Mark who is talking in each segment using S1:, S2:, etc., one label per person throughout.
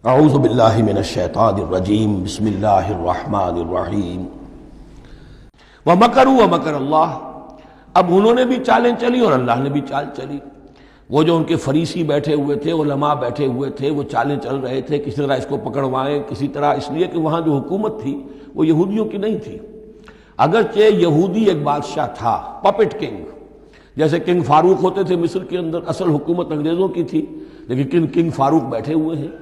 S1: اعوذ باللہ من الشیطان الرجیم بسم اللہ الرحمن الرحیم وَمَكَرُوا وَمَكَرَ اللَّهُ۔ اب انہوں نے بھی چالیں چلی اور اللہ نے بھی چال چلی۔ وہ جو ان کے فریسی بیٹھے ہوئے تھے، علماء بیٹھے ہوئے تھے، وہ چالیں چل رہے تھے کسی طرح اس کو پکڑوائیں، کسی طرح، اس لیے کہ وہاں جو حکومت تھی وہ یہودیوں کی نہیں تھی۔ اگرچہ یہودی ایک بادشاہ تھا، پپٹ کنگ، جیسے کنگ فاروق ہوتے تھے مصر کے اندر، اصل حکومت انگریزوں کی تھی، لیکن کنگ فاروق بیٹھے ہوئے ہیں۔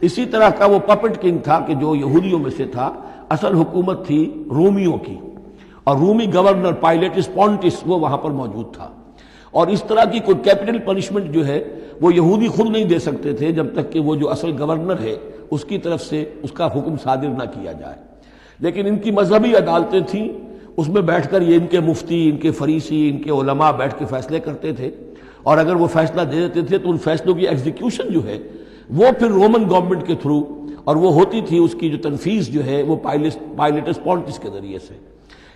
S1: اسی طرح کا وہ پپٹ کنگ تھا کہ جو یہودیوں میں سے تھا، اصل حکومت تھی رومیوں کی، اور رومی گورنر پائلیٹس پونٹس وہ وہاں پر موجود تھا۔ اور اس طرح کی کوئی کیپٹل پنشمنٹ جو ہے وہ یہودی خود نہیں دے سکتے تھے جب تک کہ وہ جو اصل گورنر ہے اس کی طرف سے اس کا حکم صادر نہ کیا جائے۔ لیکن ان کی مذہبی عدالتیں تھیں، اس میں بیٹھ کر یہ ان کے مفتی، ان کے فریسی، ان کے علماء بیٹھ کے فیصلے کرتے تھے، اور اگر وہ فیصلہ دے دیتے تھے تو ان فیصلوں کی ایگزیکیوشن جو ہے وہ پھر رومن گورنمنٹ کے تھرو، اور وہ ہوتی تھی اس کی جو تنفیذ جو ہے وہ پائلیٹس پونٹس کے ذریعے سے۔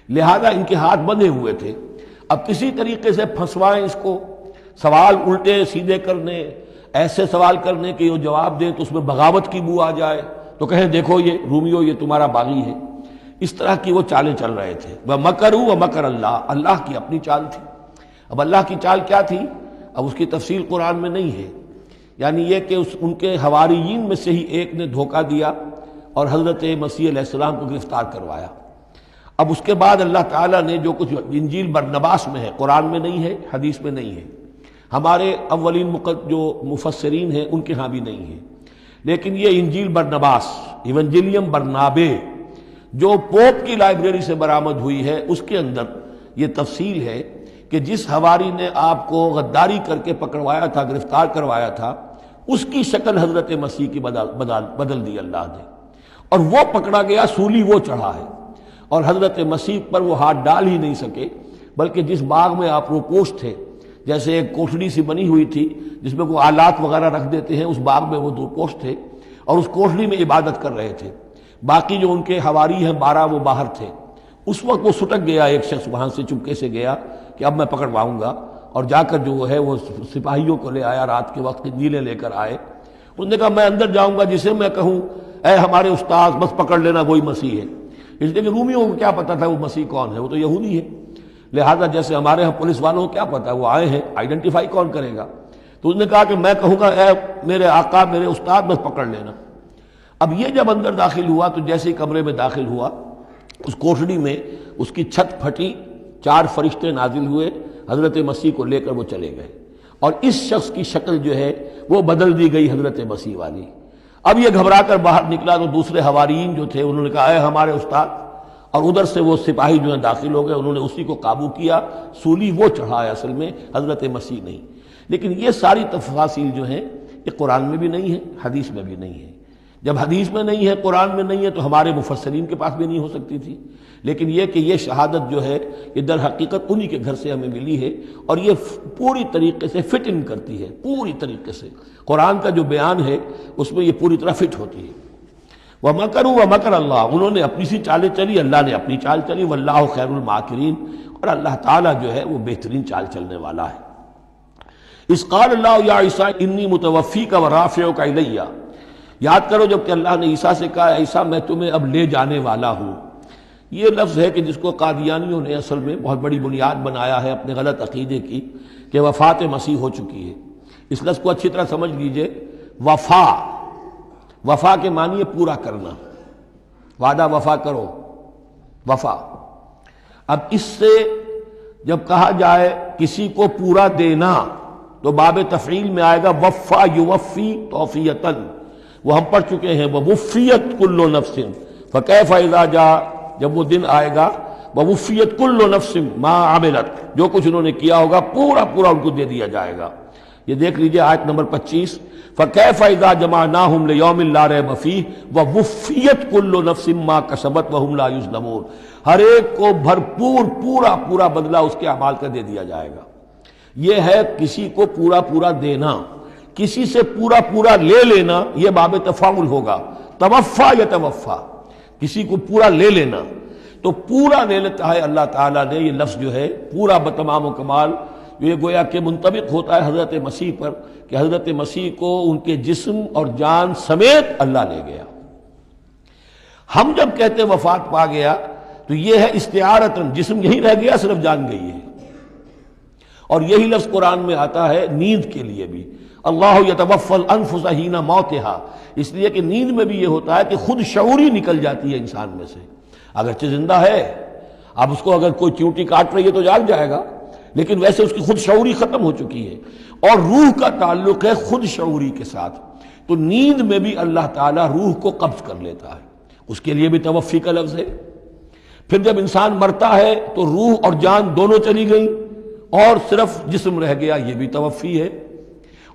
S1: لہذا ان کے ہاتھ بندھے ہوئے تھے۔ اب کسی طریقے سے پھنسوائیں اس کو، سوال الٹے سیدھے کرنے، ایسے سوال کرنے کہ وہ جواب دیں تو اس میں بغاوت کی بو آ جائے، تو کہیں دیکھو یہ رومیو یہ تمہارا باغی ہے۔ اس طرح کی وہ چالیں چل رہے تھے۔ وَمَكَرُوا وَمَكَرَ اللَّهُ، اللہ کی اپنی چال تھی۔ اب اللہ کی چال کیا تھی؟ اب اس کی تفصیل قرآن میں نہیں ہے، یعنی یہ کہ ان کے حواریین میں سے ہی ایک نے دھوکہ دیا اور حضرت مسیح علیہ السلام کو گرفتار کروایا۔ اب اس کے بعد اللہ تعالیٰ نے جو کچھ انجیل برنباس میں ہے، قرآن میں نہیں ہے، حدیث میں نہیں ہے، ہمارے اولین جو مفسرین ہیں ان کے ہاں بھی نہیں ہے، لیکن یہ انجیل برنباس، ایونجیلیم برنابے، جو پوپ کی لائبریری سے برآمد ہوئی ہے، اس کے اندر یہ تفصیل ہے کہ جس حواری نے آپ کو غداری کر کے پکڑوایا تھا، گرفتار کروایا تھا، اس کی شکل حضرت مسیح کی بدل دی اللہ نے، اور وہ پکڑا گیا، سولی وہ چڑھا ہے، اور حضرت مسیح پر وہ ہاتھ ڈال ہی نہیں سکے، بلکہ جس باغ میں آپ روپوش تھے، جیسے ایک کوٹھڑی سی بنی ہوئی تھی جس میں وہ آلات وغیرہ رکھ دیتے ہیں، اس باغ میں وہ روپوش تھے اور اس کوٹھڑی میں عبادت کر رہے تھے۔ باقی جو ان کے حواری ہیں 12 وہ باہر تھے۔ اس وقت وہ سٹک گیا، ایک شخص وہاں سے چپکے سے گیا کہ اب میں پکڑواؤں گا، اور جا کر جو ہے وہ سپاہیوں کو لے آیا، رات کے وقت نیلے لے کر آئے۔ اس نے کہا میں اندر جاؤں گا، جسے میں کہوں اے ہمارے استاد بس پکڑ لینا وہی مسیح ہے، اس لیے کہ رومیوں کو کیا پتا تھا وہ مسیح کون ہے، وہ تو یہودی ہے۔ لہذا جیسے ہمارے ہاں پولیس والوں کو کیا پتا وہ آئے ہیں، آئیڈینٹیفائی کون کرے گا؟ تو اس نے کہا کہ میں کہوں گا اے میرے آقا، میرے استاد بس پکڑ لینا۔ اب یہ جب اندر داخل ہوا تو جیسے ہی کمرے میں داخل ہوا، اس کوٹھڑی میں اس کی چھت پھٹی، 4 فرشتے نازل ہوئے، حضرت مسیح کو لے کر وہ چلے گئے، اور اس شخص کی شکل جو ہے وہ بدل دی گئی حضرت مسیح والی۔ اب یہ گھبرا کر باہر نکلا تو دوسرے حواریین جو تھے انہوں نے کہا اے ہمارے استاد، اور ادھر سے وہ سپاہی جو ہیں داخل ہو گئے، انہوں نے اسی کو قابو کیا، سولی وہ چڑھا ہے اصل میں، حضرت مسیح نہیں۔ لیکن یہ ساری تفاصیل جو ہیں یہ قرآن میں بھی نہیں ہے، حدیث میں بھی نہیں ہے۔ جب حدیث میں نہیں ہے، قرآن میں نہیں ہے، تو ہمارے مفسرین کے پاس بھی نہیں ہو سکتی تھی۔ لیکن یہ کہ یہ شہادت جو ہے یہ در حقیقت انہی کے گھر سے ہمیں ملی ہے، اور یہ پوری طریقے سے فٹ ان کرتی ہے، پوری طریقے سے قرآن کا جو بیان ہے اس میں یہ پوری طرح فٹ ہوتی ہے۔ وَمَكَرُوا وَمَكَرَ اللَّهُ، انہوں نے اپنی سی چالیں چلی، اللہ نے اپنی چال چلی، وَاللَّهُ خَيْرُ الْمَاكِرِينَ، اور اللہ تعالیٰ جو ہے وہ بہترین چال چلنے والا ہے۔ اِذْ قَالَ اللَّهُ يَا عِيسَىٰ إِنِّي مُتَوَفِّيكَ وَرَافِعُكَ إِلَيَّ، یاد کرو جب کہ اللہ نے عیسیٰ سے کہا عیسیٰ میں تمہیں اب لے جانے والا ہوں۔ یہ لفظ ہے کہ جس کو قادیانیوں نے اصل میں بہت بڑی بنیاد بنایا ہے اپنے غلط عقیدے کی، کہ وفات مسیح ہو چکی ہے۔ اس لفظ کو اچھی طرح سمجھ لیجئے، وفا کے معنی ہے پورا کرنا، وعدہ وفا کرو، وفا۔ اب اس سے جب کہا جائے کسی کو پورا دینا تو باب تفعیل میں آئے گا وفا یوفی توفیتاً، وہ ہم پڑھ چکے ہیں، ووفیت کل نفس فکیف اذا جاء، جب وہ دن آئے گا ووفیت کل نفس ما عملت، جو کچھ انہوں نے کیا ہوگا پورا پورا ان کو دے دیا جائے گا۔ یہ دیکھ لیجئے آیت نمبر 25، فَكَيْفَ إِذَا جَمَعْنَاهُمْ لِيَوْمٍ لَا رَيْبَ فِيهِ وَوُفِّيَتْ كُلُّ نَفْسٍ مَا كَسَبَتْ وَهُمْ لَا يُظْلَمُونَ، ہر ایک کو بھرپور پورا بدلہ اس کے اعمال کا دے دیا جائے گا۔ یہ ہے کسی کو پورا دینا، کسی سے پورا لے لینا، یہ باب تفاعل ہوگا، توفا یتوفا، کسی کو پورا لے لینا، تو پورا لے لیتا ہے اللہ تعالیٰ نے۔ یہ لفظ جو ہے پورا بتمام و کمال یہ گویا کہ منطبق ہوتا ہے حضرت مسیح پر کہ حضرت مسیح کو ان کے جسم اور جان سمیت اللہ لے گیا۔ ہم جب کہتے وفات پا گیا تو یہ ہے استعارتاً، جسم یہی رہ گیا، صرف جان گئی ہے۔ اور یہی لفظ قرآن میں آتا ہے نیند کے لیے بھی، اللہ یتوفی الانفس حین موتہا، اس لیے کہ نیند میں بھی یہ ہوتا ہے کہ خود شعوری نکل جاتی ہے انسان میں سے، اگرچہ زندہ ہے، اب اس کو اگر کوئی چیونٹی کاٹ رہی ہے تو جاگ جائے گا، لیکن ویسے اس کی خود شعوری ختم ہو چکی ہے، اور روح کا تعلق ہے خود شعوری کے ساتھ، تو نیند میں بھی اللہ تعالیٰ روح کو قبض کر لیتا ہے، اس کے لیے بھی توفی کا لفظ ہے۔ پھر جب انسان مرتا ہے تو روح اور جان دونوں چلی گئیں اور صرف جسم رہ گیا، یہ بھی توفی ہے۔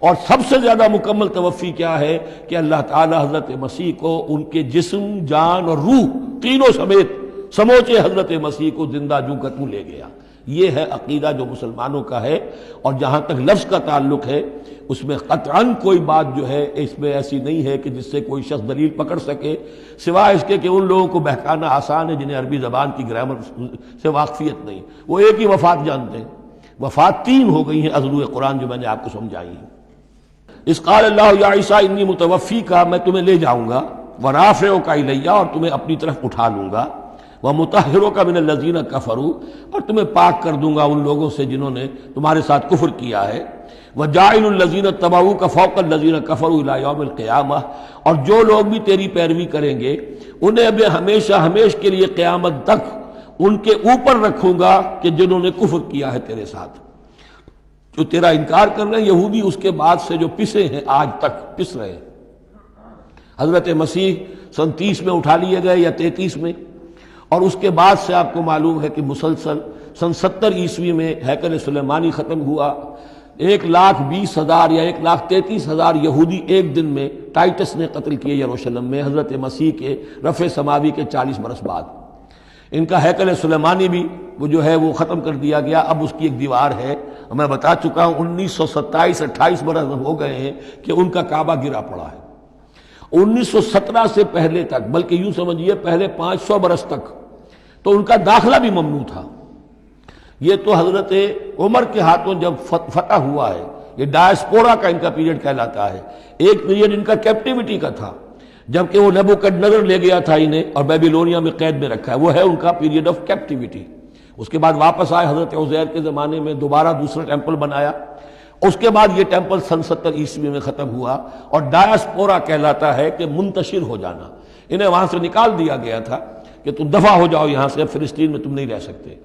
S1: اور سب سے زیادہ مکمل توفی کیا ہے کہ اللہ تعالیٰ حضرت مسیح کو ان کے جسم، جان اور روح تینوں سمیت سموچے حضرت مسیح کو زندہ جو کا توں لے گیا۔ یہ ہے عقیدہ جو مسلمانوں کا ہے، اور جہاں تک لفظ کا تعلق ہے اس میں قطعاً کوئی بات جو ہے اس میں ایسی نہیں ہے کہ جس سے کوئی شخص دلیل پکڑ سکے، سوائے اس کے کہ ان لوگوں کو بہکانا آسان ہے جنہیں عربی زبان کی گرامر سے واقفیت نہیں، وہ ایک ہی وفات جانتے ہیں۔ وفات تین ہو گئی ہیں اضلوع قرآن جو میں نے آپ کو سمجھائی ہیں۔ اس قال اللہ یا عیسیٰ انی متوفی کا، میں تمہیں لے جاؤں گا، ورافعک الیہ، اور تمہیں اپنی طرف اٹھا لوں گا، ومطہرک من الذین کفروا، اور تمہیں پاک کر دوں گا ان لوگوں سے جنہوں نے تمہارے ساتھ کفر کیا ہے، وجاعل الذین اتبعوک فوق الذین کفروا الی یوم القیامہ، اور جو لوگ بھی تیری پیروی کریں گے انہیں بھی ہمیشہ ہمیشہ کے لیے قیامت تک ان کے اوپر رکھوں گا کہ جنہوں نے کفر کیا ہے تیرے ساتھ، جو تیرا انکار کر رہے ہیں یہودی، اس کے بعد سے جو پسے ہیں آج تک پس رہے ہیں۔ حضرت مسیح سن 30 میں اٹھا لیے گئے یا 33 میں، اور اس کے بعد سے آپ کو معلوم ہے کہ مسلسل سن 70 عیسوی میں ہیکل سلیمانی ختم ہوا، 1,20,000 یا 1,33,000 یہودی ایک دن میں ٹائٹس نے قتل کیے یروشلم میں حضرت مسیح کے رفع سماوی کے 40 برس بعد۔ ان کا ہیکل سلیمانی بھی وہ جو ہے وہ ختم کر دیا گیا، اب اس کی ایک دیوار ہے، میں بتا چکا ہوں 1927-28 برس ہو گئے ہیں کہ ان کا کعبہ گرا پڑا ہے۔ 1917 سے پہلے تک، بلکہ یوں سمجھیے پہلے 500 برس تک تو ان کا داخلہ بھی ممنوع تھا۔ یہ تو حضرت عمر کے ہاتھوں جب فتح ہوا ہے، یہ ڈائسپورا کا ان کا پیریڈ کہلاتا ہے، ایک پیریڈ ان کا کیپٹیوٹی کا تھا، جبکہ وہ نیبوکڈنیزر لے گیا تھا انہیں اور بیبیلونیا میں قید میں رکھا ہے، وہ ہے ان کا پیریڈ آف کیپٹیوٹی۔ اس کے بعد واپس آئے حضرت عزیر کے زمانے میں، دوبارہ دوسرا ٹیمپل بنایا، اس کے بعد یہ ٹیمپل سن 70 عیسوی میں ختم ہوا، اور ڈائسپورا کہلاتا ہے کہ منتشر ہو جانا، انہیں وہاں سے نکال دیا گیا تھا کہ تم دفع ہو جاؤ یہاں سے، فلسطین میں تم نہیں رہ سکتے۔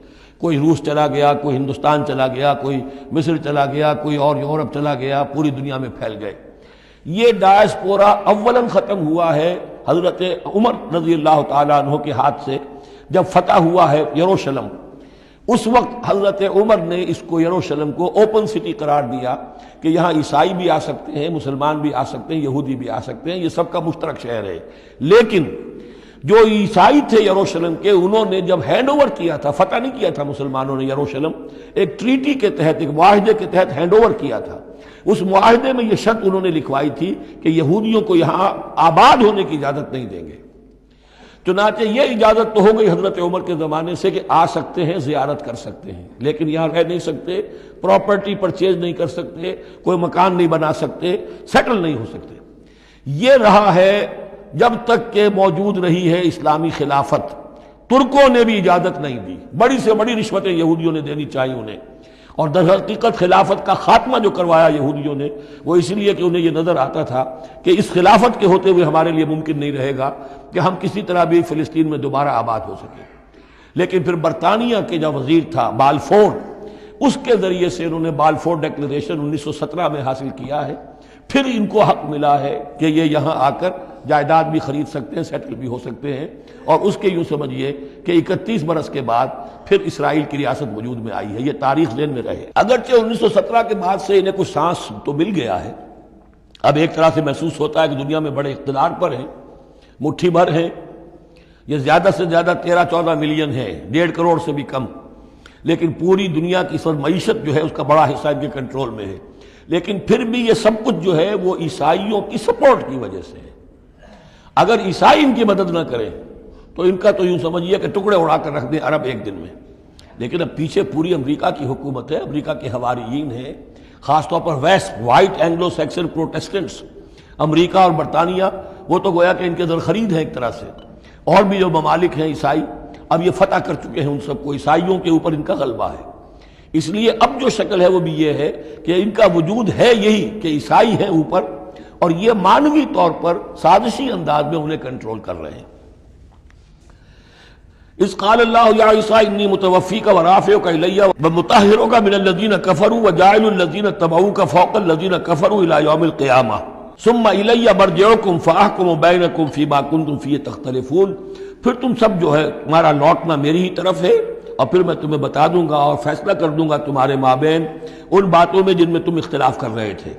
S1: کوئی روس چلا گیا، کوئی ہندوستان چلا گیا، کوئی مصر چلا گیا، کوئی اور یورپ چلا گیا، پوری دنیا میں پھیل گئے۔ یہ ڈائسپورا اولاً ختم ہوا ہے حضرت عمر رضی اللہ تعالیٰ عنہ کے ہاتھ سے، جب فتح ہوا ہے یروشلم، اس وقت حضرت عمر نے اس کو یروشلم کو اوپن سٹی قرار دیا کہ یہاں عیسائی بھی آ سکتے ہیں، مسلمان بھی آ سکتے ہیں، یہودی بھی آ سکتے ہیں، یہ سب کا مشترک شہر ہے۔ لیکن جو عیسائی تھے یروشلم کے، انہوں نے جب ہینڈ اوور کیا تھا، فتح نہیں کیا تھا مسلمانوں نے یروشلم، ایک ٹریٹی کے تحت، ایک معاہدے کے تحت ہینڈ اوور کیا تھا۔ اس معاہدے میں یہ شرط انہوں نے لکھوائی تھی کہ یہودیوں کو یہاں آباد ہونے کی اجازت نہیں دیں گے۔ چنانچہ یہ اجازت تو ہو گئی حضرت عمر کے زمانے سے کہ آ سکتے ہیں، زیارت کر سکتے ہیں، لیکن یہاں رہ نہیں سکتے، پراپرٹی پرچیز نہیں کر سکتے، کوئی مکان نہیں بنا سکتے، سیٹل نہیں ہو سکتے۔ یہ رہا ہے جب تک کہ موجود رہی ہے اسلامی خلافت۔ ترکوں نے بھی اجازت نہیں دی، بڑی سے بڑی رشوتیں یہودیوں نے دینی چاہیے انہیں، اور در حقیقت خلافت کا خاتمہ جو کروایا یہودیوں نے وہ اس لیے کہ انہیں یہ نظر آتا تھا کہ اس خلافت کے ہوتے ہوئے ہمارے لیے ممکن نہیں رہے گا کہ ہم کسی طرح بھی فلسطین میں دوبارہ آباد ہو سکیں۔ لیکن پھر برطانیہ کے جو وزیر تھا بالفور، اس کے ذریعے سے انہوں نے بالفور ڈیکلریشن 1917 میں حاصل کیا ہے، پھر ان کو حق ملا ہے کہ یہ یہاں آ کر جائیداد بھی خرید سکتے ہیں، سیٹل بھی ہو سکتے ہیں، اور اس کے یوں سمجھیے کہ 31 برس کے بعد پھر اسرائیل کی ریاست وجود میں آئی ہے۔ یہ تاریخ ذہن میں رہے، اگرچہ 1917 کے بعد سے انہیں کچھ سانس تو مل گیا ہے، اب ایک طرح سے محسوس ہوتا ہے کہ دنیا میں بڑے اقتدار پر ہیں، مٹھی بھر ہیں، یہ زیادہ سے زیادہ 13-14 ملین ہے، 1.5 کروڑ سے بھی کم، لیکن پوری دنیا کی معیشت جو ہے اس کا بڑا حصہ ان کے کنٹرول میں ہے۔ لیکن پھر بھی یہ سب کچھ جو ہے وہ عیسائیوں کی سپورٹ کی وجہ سے ہے۔ اگر عیسائی ان کی مدد نہ کریں تو ان کا تو یوں سمجھیے کہ ٹکڑے اڑا کر رکھ دیں عرب ایک دن میں۔ لیکن اب پیچھے پوری امریکہ کی حکومت ہے، امریکہ کے حواریین ہیں، خاص طور پر west white Anglo Saxon Protestants, امریکہ اور برطانیہ، وہ تو گویا کہ ان کے در خرید ہیں ایک طرح سے، اور بھی جو ممالک ہیں عیسائی، اب یہ فتح کر چکے ہیں ان سب کو، عیسائیوں کے اوپر ان کا غلبہ ہے۔ اس لیے اب جو شکل ہے وہ بھی یہ ہے کہ ان کا وجود ہے یہی کہ عیسائی ہیں اوپر، اور یہ معنوی طور پر سازشی انداز میں انہیں کنٹرول کر رہے ہیں۔ اذ قال اللہ یا عیسیٰ انی متوفیک ورافعک الی ومطہرک من الذین کفروا وجاعل الذین اتبعوک فوق الذین کفروا الی یوم القیامہ ثم الی مرجعکم فاحکم بینکم فیما کنتم فیہ تختلفون۔ پھر تم سب جو ہے تمہارا لوٹنا میری ہی طرف ہے، اور پھر میں تمہیں بتا دوں گا اور فیصلہ کر دوں گا تمہارے مابین ان باتوں میں جن میں تم اختلاف کر رہے تھے۔